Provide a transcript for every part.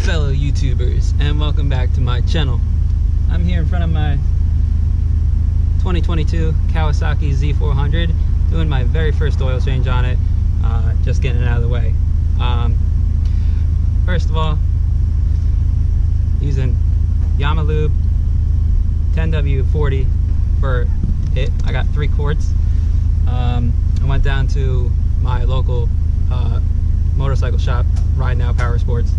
fellow YouTubers, and welcome back to my channel. I'm here in front of my 2022 Kawasaki Z400 doing my very first oil change on it, just getting it out of the way. First of all, using yamalube 10W40 for it. I got 3 quarts. I went down to my local motorcycle shop, Ridenow Powersports,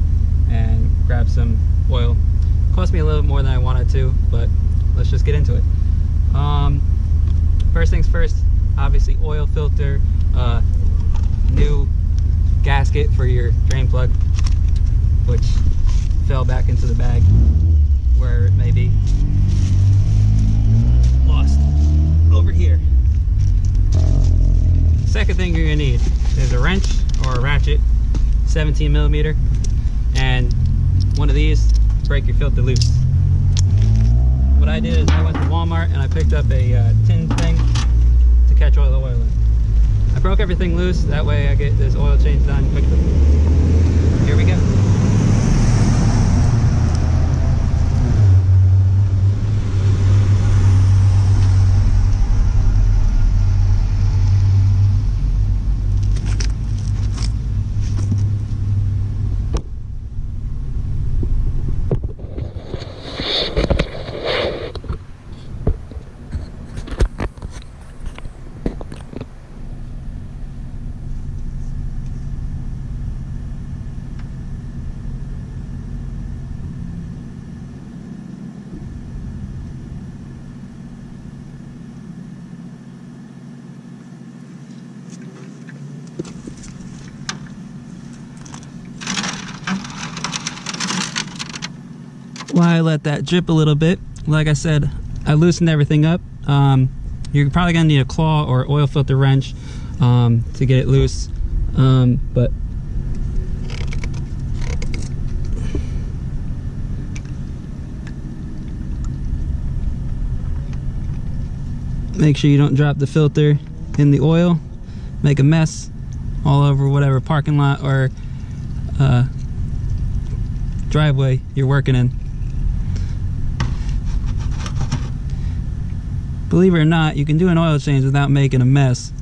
and grabbed some oil. Cost me a little bit more than I wanted to, but let's just get into it. First things first, obviously oil filter, new gasket for your drain plug, which fell back into the bag where it may be lost over here. Second thing you're gonna need is a wrench or a ratchet, 17mm, and one of these to break your filter loose. What I did is I went to Walmart and I picked up a tin thing to catch all the oil in. I broke everything loose, that way I get this oil change done quickly. Here we go. While I let that drip a little bit, like I said, I loosened everything up. You're probably gonna need a claw or oil filter wrench to get it loose, but make sure you don't drop the filter in the oil, make a mess all over whatever parking lot or driveway you're working in. Believe it or not, you can do an oil change without making a mess.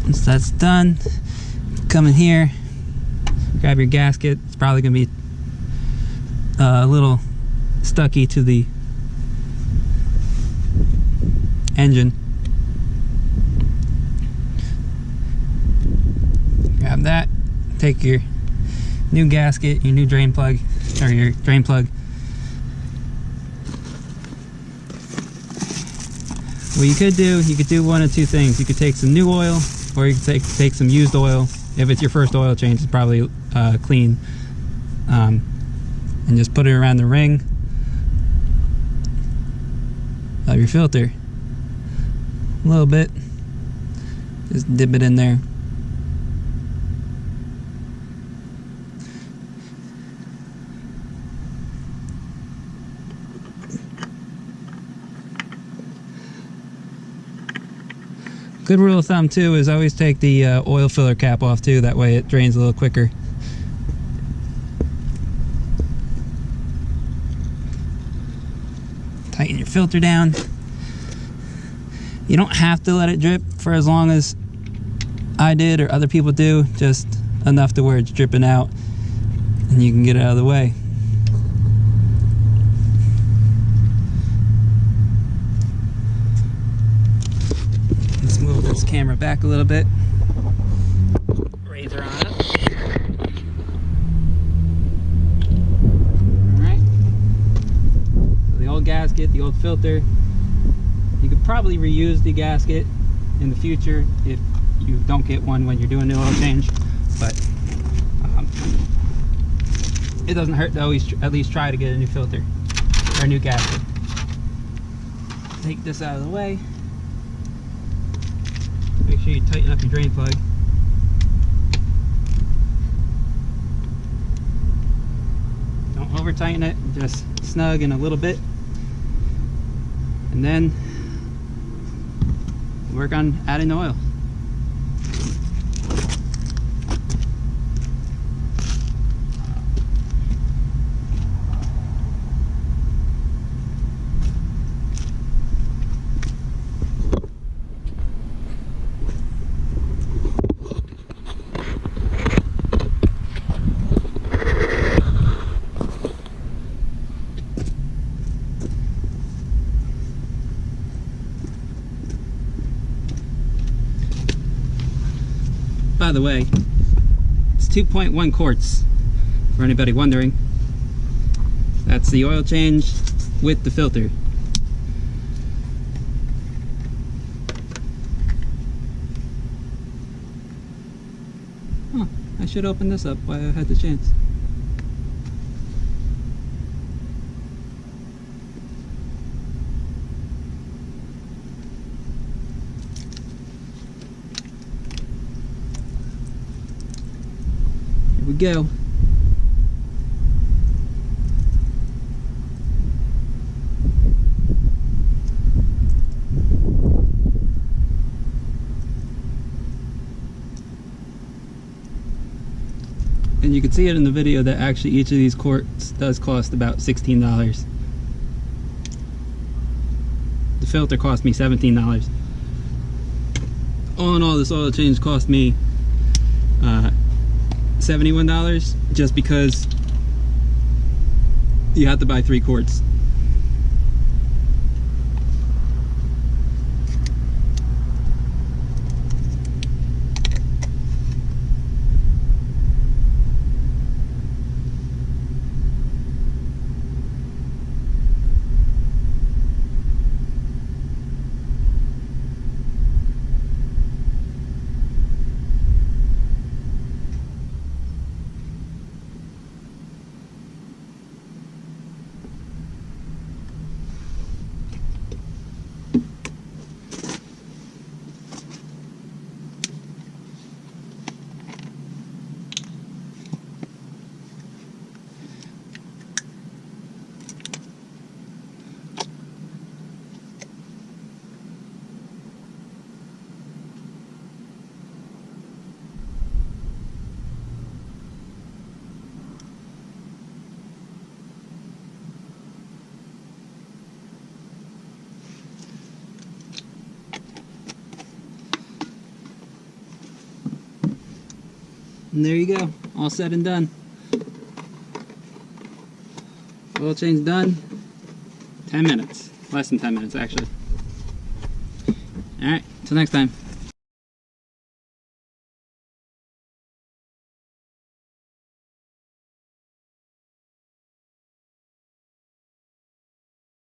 Once that's done, come in here, grab your gasket. It's probably gonna be a little stucky to the engine. Grab that, take your new gasket, your new drain plug, or your drain plug. What you could do one of two things. You could take some new oil, or you could take some used oil. If it's your first oil change, it's probably clean. And just put it around the ring of your filter. A little bit. Just dip it in there. Good rule of thumb too is always take the oil filler cap off too, that way it drains a little quicker. Tighten your filter down. You don't have to let it drip for as long as I did or other people do, just enough to where it's dripping out and you can get it out of the way. Move this camera back a little bit. Razor on it. Alright. So the old gasket, the old filter. You could probably reuse the gasket in the future if you don't get one when you're doing an oil change. But it doesn't hurt to always at least try to get a new filter or a new gasket. Take this out of the way. Make sure you tighten up your drain plug. Don't over tighten it, just snug in a little bit. And then work on adding oil. by the way, it's 2.1 quarts, for anybody wondering. That's the oil change with the filter. Huh, I should open this up while I had the chance. Here we go. And you can see it in the video that actually each of these quarts does cost about $16. The filter cost me $17. All in all, this oil change cost me $71, just because you have to buy 3 quarts. And there you go, all said and done. Oil change done. 10 minutes, less than 10 minutes actually. Alright, till next time.